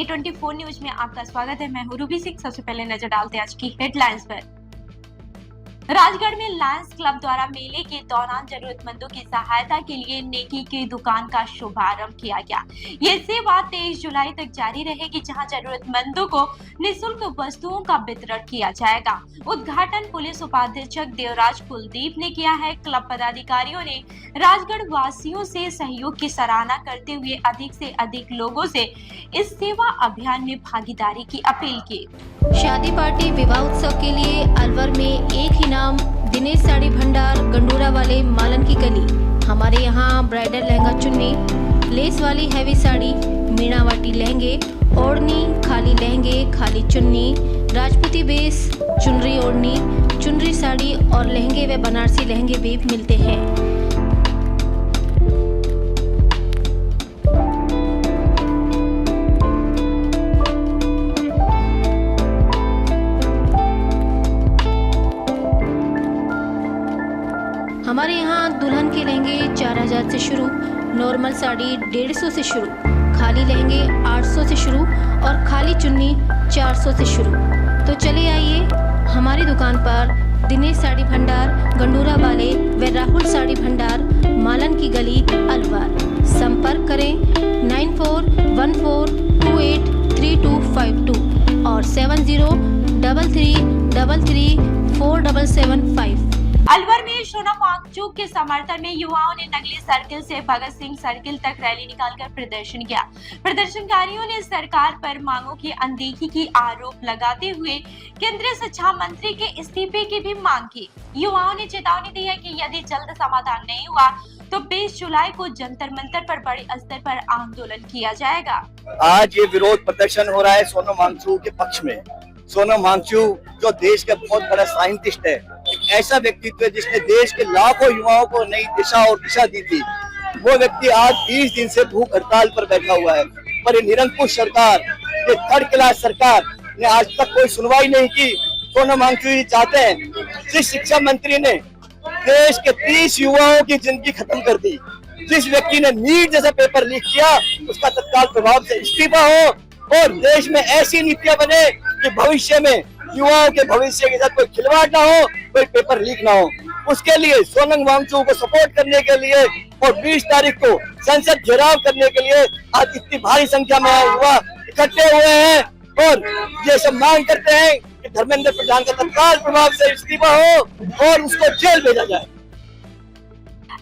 A24 news में आपका स्वागत है। मैं हूं रूबी सिंह। सबसे पहले नजर डालते हैं आज की हेडलाइंस पर। राजगढ़ में लायंस क्लब द्वारा मेले के दौरान जरूरतमंदों की सहायता के लिए नेकी की दुकान का शुभारंभ किया गया। ये सेवा 23 जुलाई तक जारी रहेगी, जहां जरूरतमंदों को निःशुल्क वस्तुओं का वितरण किया जाएगा। उद्घाटन पुलिस उपाधीक्षक देवराज कुलदीप ने किया है। क्लब पदाधिकारियों ने राजगढ़ वासियों से सहयोग की सराहना करते हुए अधिक से अधिक लोगों से इस सेवा अभियान में भागीदारी की अपील की। शादी पार्टी विवाह उत्सव के लिए अलवर में एक ही नाम, दिनेश साड़ी भंडार, गंडोरा वाले, मालन की गली। हमारे यहाँ ब्राइडल लहंगा चुन्नी, लेस वाली हैवी साड़ी, मीणावाटी लहंगे, ओढ़नी, खाली लहंगे, खाली चुन्नी, राजपूती बेस, चुनरी ओढ़नी, चुनरी साड़ी और लहंगे व बनारसी लहंगे भी मिलते हैं। हमारे यहाँ दुल्हन के लहंगे 4000 से शुरू, नॉर्मल साड़ी 150 से शुरू, खाली लहंगे 800 से शुरू और खाली चुन्नी 400 से शुरू। तो चले आइए हमारी दुकान पर, दिनेश साड़ी भंडार, गंडोरा वाले व राहुल साड़ी भंडार, मालन की गली, अलवर। संपर्क करें 9414283252 और 7033334775। अलवर में सोनम वांगचुक के समर्थन में युवाओं ने नगली सर्किल से भगत सिंह सर्किल तक रैली निकालकर प्रदर्शन किया। प्रदर्शनकारियों ने सरकार पर मांगों की अनदेखी की आरोप लगाते हुए केंद्रीय शिक्षा मंत्री के इस्तीफे की भी मांग की। युवाओं ने चेतावनी दी है कि यदि जल्द समाधान नहीं हुआ तो 20 जुलाई को जंतर मंतर पर बड़े स्तर पर आंदोलन किया जाएगा। आज ये विरोध प्रदर्शन हो रहा है सोनम वांगचुक के पक्ष में। सोनम वांगचुक जो देश का बहुत बड़ा साइंटिस्ट है, एक ऐसा व्यक्तित्व है जिसने देश के लाखों युवाओं को नई दिशा और दिशा दी थी। वो व्यक्ति आज 20 दिन से भूख हड़ताल पर बैठा हुआ है, पर ये निरंकुश सरकार, ये थर्ड क्लास सरकार ने आज तक कोई सुनवाई नहीं की। सोनम वांगचुक जी चाहते हैं, जिस शिक्षा मंत्री ने देश के 30 युवाओं की जिंदगी खत्म कर दी, जिस व्यक्ति ने नीट जैसा पेपर लीक किया, उसका तत्काल प्रभाव से इस्तीफा हो और देश में ऐसी नीतियां बने कि भविष्य में युवाओं के भविष्य के साथ कोई खिलवाड़ ना हो, कोई पेपर लीक ना हो। उसके लिए सोनम वांगचुक को सपोर्ट करने के लिए और 20 तारीख को संसद घेराव करने के लिए आज इतनी भारी संख्या में युवा इकट्ठे हुए हैं और ये सब मांग करते हैं कि धर्मेंद्र प्रधान का तत्काल प्रभाव से इस्तीफा हो और उसको जेल भेजा जाए।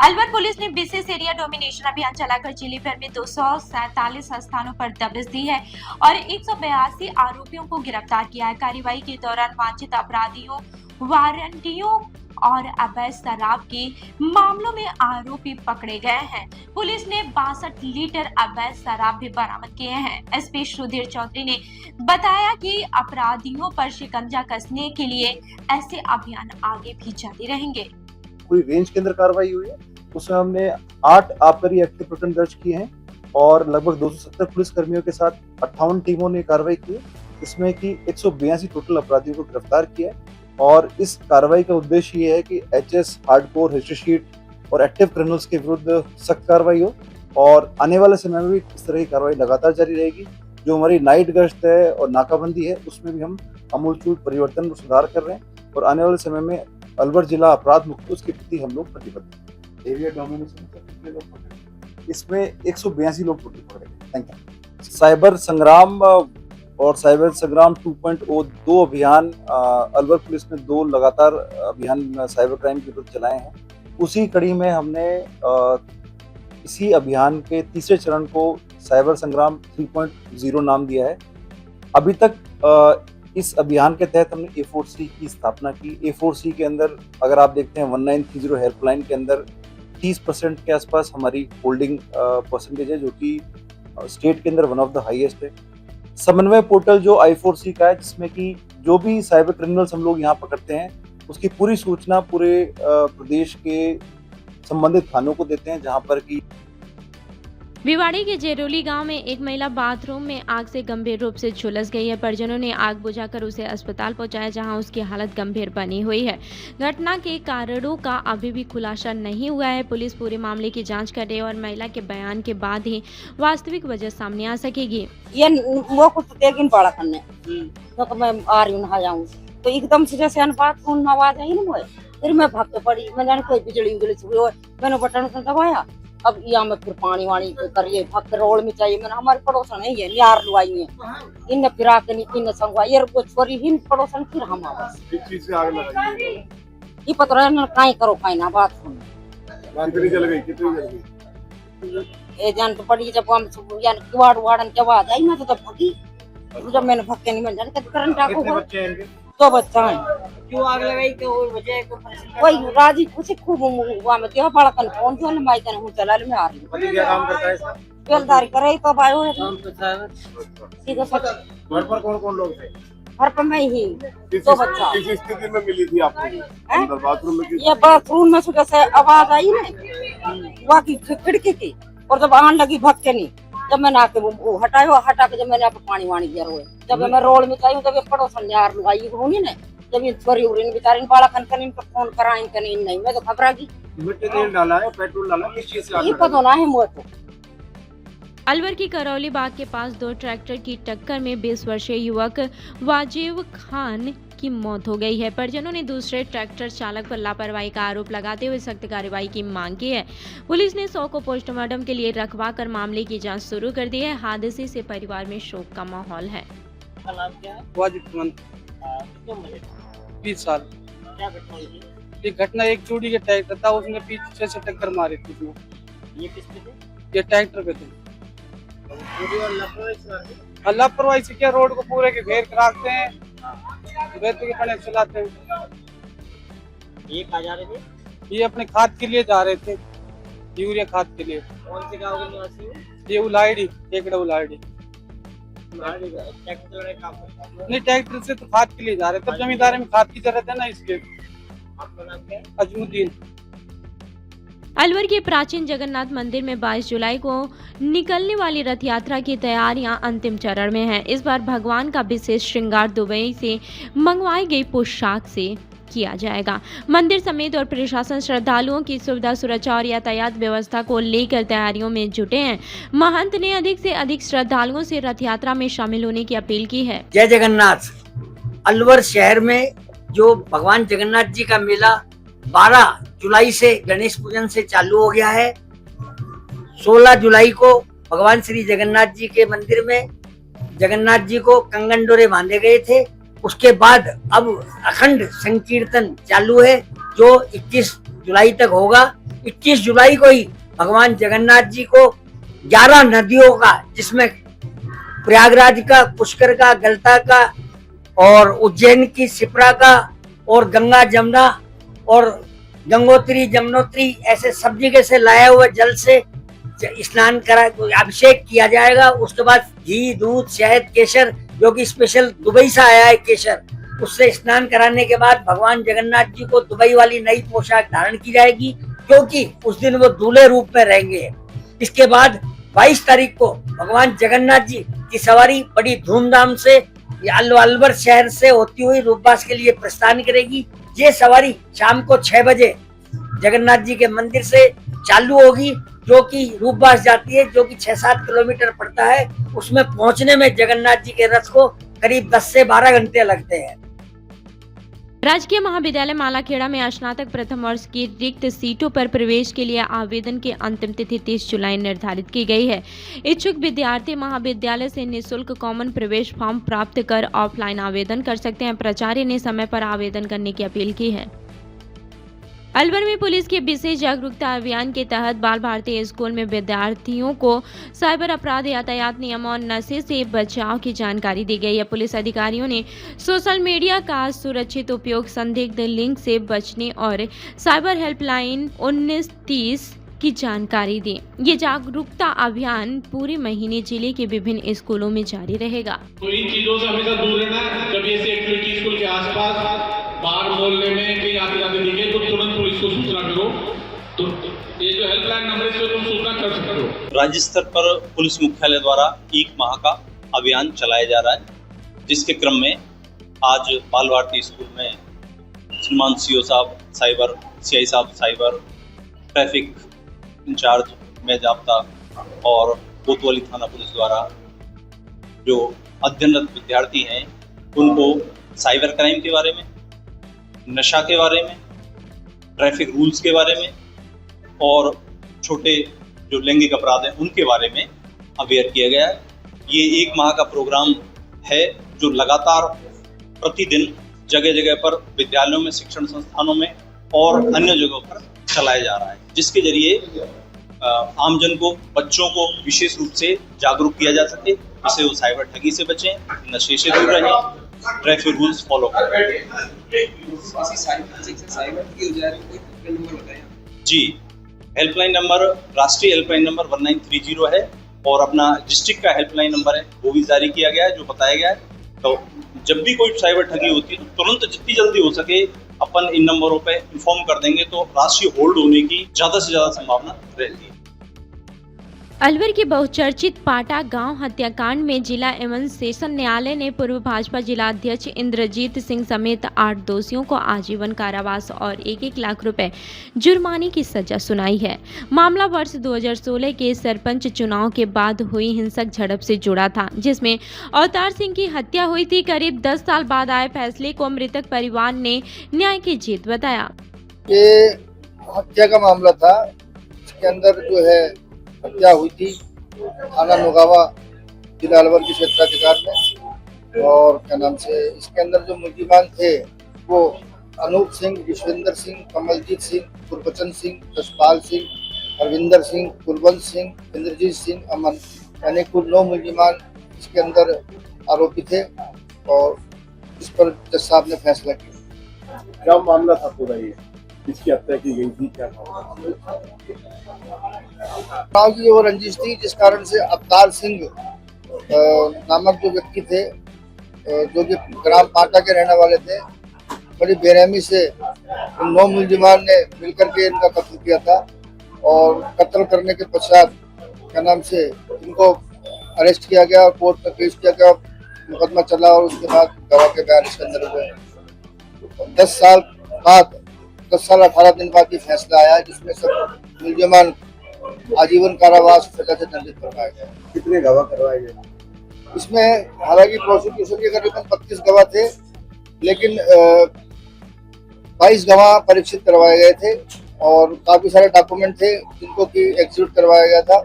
अलवर पुलिस ने विशेष एरिया डोमिनेशन अभियान चलाकर जिले भर में 247 स्थानों पर दबिश दी है और 182 आरोपियों को गिरफ्तार किया है। कार्रवाई के दौरान वांछित अपराधियों, वारंटियों और अवैध शराब के मामलों में आरोपी पकड़े गए हैं। पुलिस ने 62 लीटर अवैध शराब भी बरामद किए हैं। एसपी सुधीर चौधरी ने बताया कि अपराधियों पर शिकंजा कसने के लिए ऐसे अभियान आगे भी जारी रहेंगे। पूरी रेंज के अंदर कार्रवाई हुई है, उसमें हमने 8 आबकारी एक्ट के प्रकरण दर्ज किए हैं और लगभग 270 पुलिस कर्मियों के साथ 58 टीमों ने कार्रवाई की है, इसमें कि 182 टोटल अपराधियों को गिरफ्तार किया है। और इस कार्रवाई का उद्देश्य ये है कि एचएस, हार्डकोर, हिस्ट्री शीट और एक्टिव क्रिमिनल्स के विरुद्ध सख्त कार्रवाई हो और आने वाले समय में भी इस तरह की कार्रवाई लगातार जारी रहेगी। जो हमारी नाइट गश्त है और नाकाबंदी है, उसमें भी हम आमूलचूल परिवर्तन और सुधार कर रहे हैं और आने वाले समय में अलवर जिला अपराध मुक्त उसके प्रति हम लोग प्रतिबद्ध हैं। एरिया डोमिनेशन कितने लोग पकड़े? इसमें 182 लोग टोटल पकड़े गए। Thank you. साइबर संग्राम और साइबर संग्राम 2.0 अभियान अलवर पुलिस ने 2 लगातार अभियान साइबर क्राइम के विरुद्ध चलाए हैं। उसी कड़ी में हमने इसी अभियान के तीसरे चरण को साइबर संग्राम 3.0 नाम दिया है। अभी तक इस अभियान के तहत हमने A4C की स्थापना की। A4C के अंदर अगर आप देखते हैं 1930 हेल्पलाइन के अंदर 30% के आसपास हमारी होल्डिंग परसेंटेज है, जो कि स्टेट के अंदर वन ऑफ द हाईएस्ट है। समन्वय पोर्टल जो I4C का है, जिसमें कि जो भी साइबर क्रिमिनल्स हम लोग यहाँ पकड़ते हैं उसकी पूरी सूचना पूरे प्रदेश के संबंधित थानों को देते हैं, जहाँ पर कि भिवाड़ी के जेरोली गांव में एक महिला बाथरूम में आग से गंभीर रूप से झुलस गई है। परिजनों ने आग बुझाकर उसे अस्पताल पहुंचाया, जहां उसकी हालत गंभीर बनी हुई है। घटना के कारणों का अभी भी खुलासा नहीं हुआ है। पुलिस पूरे मामले की जांच कर रही है और महिला के बयान के बाद ही वास्तविक वजह सामने आ सकेगी। ये वो कुछ देगिन पड़ा करने तो मैं आ रही हूँ नहा जाऊँ तो एकदम से जैसे अनुपात फोन में आवाज आई ना मुझे, फिर मैं भाग के पड़ी। मैं जाने कोई बिजली उजली छुपी हो, मैंने बटन दबाया। अब यहाँ में फिर पानी वाणी करिए भक्त रोड में चाहिए। मैंने हमारे पड़ोसन है ये नियार लुआई है, इन फिरा के इन संगवा ये को छोरी हिन पड़ोसन फिर हम आवाज किस से आग लगाई है? ये पता है ना काई करो काई ना बात सुन कितनी जल गई, कितनी जल गई? ए जान तो पड़ी जब हम यानी किवाड़ वाड़न के आवाज आई मैं तो भगी। जब मैंने भग के नहीं मैं जाने करंट आको कितने बच्चे हैं इनके? 2 बच्चा है। क्यों आग लगाई तो वजह को वही राजी कुछ खूब वहां में क्या बड़ा कन फोन जो माई कने हूं चला ले मैं आ रही हूं। पति क्या काम करता है इसका? बेलदारी करे तो आयो है सीधा सच। घर पर कौन कौन लोग थे? घर पर मैं ही 2 बच्चा। किस स्थिति में मिली थी आपको अंदर बाथरूम में? ये बाथरूम में सुबह से आवाज आई ना वहाँ की खिड़की की, और जब आने लगी भग के नहीं, जब मैंने आके वो हटा के जब मैंने आप पानी वाणी गिरा हुआ, जब मैं रोड में आई तब पड़ोसन यार लगाई होंगी ना, जब ये छोरी उड़ी बेचारी बाला कन इनका फोन करा इनका नहीं, मैं तो घबरा गई। मिट्टी तेल डाला है, पेट्रोल डाला, किस चीज से आग ये लगा? पता ना है मुझे तो। अलवर की करौली बाग के पास 2 ट्रैक्टर की टक्कर में 20 वर्षीय युवक वाजिब खान की मौत हो गई है। परिजनों ने दूसरे ट्रैक्टर चालक पर लापरवाही का आरोप लगाते हुए सख्त कार्रवाई की मांग की है। पुलिस ने 100 को पोस्टमार्टम के लिए रखवाकर मामले की जांच शुरू कर दी है। हादसे से परिवार में शोक का माहौल है। वाजिब खान 20 साल। ये घटना एक चोटी के ट्रैक्टर था, उसने पीछे से टक्कर मारी थी उसमें। ये किस पे थे? ये ट्रैक्टर पे थे। लापरवाही से क्या, रोड को पूरे के घेर कर रखते हैं, बेहतर के पड़े चलाते हैं। ये कहाँ जा रहे थे? ये अपने खाद के लिए जा रहे थे, यूरिया खाद के लिए। कौन से गाँव के निवासी हो? ये उलाइडी, टेकड़ा उलाइडी। नहीं, ट्रैक्टर से तो खाद के लिए जा रहे थे, तब जमींदारी में खाद की जरूरत है ना, इसलिए। आपका नाम क्या है? अजमुद्दीन। अलवर के प्राचीन जगन्नाथ मंदिर में 22 जुलाई को निकलने वाली रथ यात्रा की तैयारियां अंतिम चरण में हैं। इस बार भगवान का विशेष श्रृंगार दुबई से मंगवाई गई पोशाक से किया जाएगा। मंदिर समेत और प्रशासन श्रद्धालुओं की सुविधा, सुरक्षा और यातायात व्यवस्था को लेकर तैयारियों में जुटे हैं। महंत ने अधिक से अधिक श्रद्धालुओं से रथ यात्रा में शामिल होने की अपील की है। जय जगन्नाथ। अलवर शहर में जो भगवान जगन्नाथ जी का मेला 12 जुलाई से गणेश पूजन से चालू हो गया है। 16 जुलाई को भगवान श्री जगन्नाथ जी के मंदिर में जगन्नाथ जी को कंगन डोरे बांधे गए थे। उसके बाद अब अखंड संकीर्तन चालू है जो 21 जुलाई तक होगा। 21 जुलाई को ही भगवान जगन्नाथ जी को 11 नदियों का, जिसमें प्रयागराज का, पुष्कर का, गलता का और उज्जैन की शिप्रा का और गंगा जमुना और गंगोत्री जमुनोत्री ऐसे सब जगह से लाया हुआ जल से स्नान करा, अभिषेक किया जाएगा। उसके बाद घी, दूध, शहद, केसर, जो कि स्पेशल दुबई से आया है केसर, उससे स्नान कराने के बाद भगवान जगन्नाथ जी को दुबई वाली नई पोशाक धारण की जाएगी, क्योंकि उस दिन वो दूल्हे रूप में रहेंगे। इसके बाद 22 तारीख को भगवान जगन्नाथ जी की सवारी बड़ी धूमधाम से अलवर शहर से होती हुई रूपबास के लिए प्रस्थान करेगी। ये सवारी शाम को 6 बजे जगन्नाथ जी के मंदिर से चालू होगी, जो कि रूपबास जाती है, जो कि 6-7 किलोमीटर पड़ता है। उसमें पहुंचने में जगन्नाथ जी के रथ को करीब 10 से 12 घंटे लगते हैं। राजकीय महाविद्यालय मालाखेड़ा में स्नातक प्रथम वर्ष की रिक्त सीटों पर प्रवेश के लिए आवेदन की अंतिम तिथि 30 जुलाई निर्धारित की गई है। इच्छुक विद्यार्थी महाविद्यालय से निःशुल्क कॉमन प्रवेश फॉर्म प्राप्त कर ऑफलाइन आवेदन कर सकते हैं। प्राचार्य ने समय पर आवेदन करने की अपील की है। अलवर में पुलिस के विशेष जागरूकता अभियान के तहत बाल भारती स्कूल में विद्यार्थियों को साइबर अपराध, यातायात नियमों और नशे से बचाव की जानकारी दी गई है। पुलिस अधिकारियों ने सोशल मीडिया का सुरक्षित उपयोग, संदिग्ध लिंक से बचने और साइबर हेल्पलाइन 1930 की जानकारी दी। ये जागरूकता अभियान पूरे महीने जिले के विभिन्न स्कूलों में जारी रहेगा। तो इन चीजों से हमेशा दूर रहना है। जब ऐसी एक्टिविटी स्कूल के आसपास, बाहर मोहल्ले में कहीं आते जाते दिखे तो तुरंत पुलिस को सूचना करो। तो ये जो हेल्पलाइन नंबर है इससे तुम सूचना कर सकते हो। राज्य स्तर पर पुलिस मुख्यालय द्वारा 1 माह का अभियान चलाया जा रहा है, जिसके क्रम में आज बाल भारती स्कूल में श्रीमान सीओ साहब साइबर, सीआई साहब साइबर, ट्रैफिक इंचार्ज में जाब्ता और कोतवाली थाना पुलिस द्वारा जो अध्ययनरत विद्यार्थी हैं उनको साइबर क्राइम के बारे में, नशा के बारे में, ट्रैफिक रूल्स के बारे में और छोटे जो लैंगिक अपराध हैं उनके बारे में अवेयर किया गया है। ये 1 माह का प्रोग्राम है जो लगातार प्रतिदिन जगह जगह पर विद्यालयों में, शिक्षण संस्थानों में और अन्य जगहों पर चलाया जा रहा है, जिसके जरिए आमजन को, बच्चों को विशेष रूप से जागरूक किया जा सके, जिससे वो साइबर ठगी से बचें, नशे से दूर रहें, ट्रैफिक रूल्स फॉलो करें। जी, हेल्पलाइन नंबर, राष्ट्रीय हेल्पलाइन नंबर 1930 है और अपना डिस्ट्रिक्ट का हेल्पलाइन नंबर है वो भी जारी किया गया है, जो बताया गया है। तो जब भी कोई साइबर ठगी होती है तो तुरंत जितनी जल्दी हो सके अपन इन नंबरों पे इन्फॉर्म कर देंगे तो राशि होल्ड होने की ज़्यादा से ज़्यादा संभावना रहती है। अलवर के बहुचर्चित पाटा गांव हत्याकांड में जिला एवं सेशन न्यायालय ने पूर्व भाजपा जिला अध्यक्ष इंद्रजीत सिंह समेत 8 दोषियों को आजीवन कारावास और 1-1 लाख रुपए जुर्माने की सजा सुनाई है। मामला वर्ष 2016 के सरपंच चुनाव के बाद हुई हिंसक झड़प से जुड़ा था, जिसमें अवतार सिंह की हत्या हुई थी। करीब 10 साल बाद आए फैसले को मृतक परिवार ने न्याय की जीत बताया। ये हत्या का मामला था, इसके अंदर जो है हत्या हुई थी थाना नोगावा जिला अलवर के क्षेत्राधिकार में। और क्या नाम से इसके अंदर जो मुलजिमान थे वो अनूप सिंह, विश्वेंद्र सिंह, कमलजीत सिंह, गुरबचन सिंह, जसपाल सिंह, हरविंदर सिंह, कुलवंत सिंह, इंद्रजीत सिंह, अमन, यानी कुल 9 मुलजिमान इसके अंदर आरोपी थे और इस पर जज साहब ने फैसला किया। क्या मामला था पूरा ये, इसकी हत्या की गई थी, क्या गाँव की वो रंजिश थी, जिस कारण से अवतार सिंह नामक जो व्यक्ति थे, जो कि ग्राम पाटा के रहने वाले थे, बड़ी बेरहमी से इन 9 मुलजिमान ने मिलकर के इनका कत्ल किया था। और कत्ल करने के पश्चात क्या नाम से इनको अरेस्ट किया गया और कोर्ट में पेश किया गया, मुकदमा चला और उसके बाद गवाह के बयान इसके अंदर हुए। 10 साल बाद 10 साल 18 दिन बाद ये फैसला आया, जिसमें सब मुलजिमान आजीवन कारावास सजा से दंडित करवाया गया। कितने गवाह करवाए गए? इसमें हालांकि प्रोसिक्यूशन के करीबन 32 गवाह थे, लेकिन 22 गवाह परीक्षित करवाए गए थे और काफी सारे डॉक्यूमेंट थे जिनको कि एग्जीक्यूट करवाया गया था।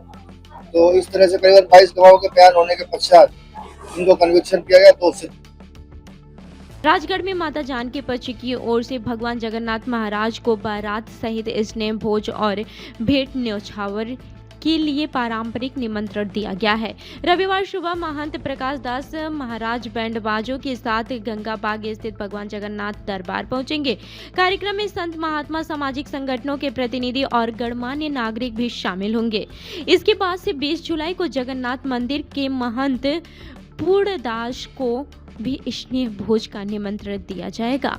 तो इस तरह से करीबन 22 गवाहों के बयान होने के पश्चात इनको कन्विक्शन किया गया। तो राजगढ़ में माता जानकी पक्ष की ओर से भगवान जगन्नाथ महाराज को बारात सहित स्नेह भोज और भेंट न्यौछावर के लिए पारंपरिक निमंत्रण दिया गया है। रविवार सुबह महंत प्रकाश दास महाराज बैंड बाजों के साथ गंगा बाग स्थित भगवान जगन्नाथ दरबार पहुंचेंगे। कार्यक्रम में संत महात्मा, सामाजिक संगठनों के प्रतिनिधि और गणमान्य नागरिक भी शामिल होंगे। इसके बाद से 20 जुलाई को जगन्नाथ मंदिर के महंत पूर्णदास को भी स्नेह भोज का निमंत्रण दिया जाएगा।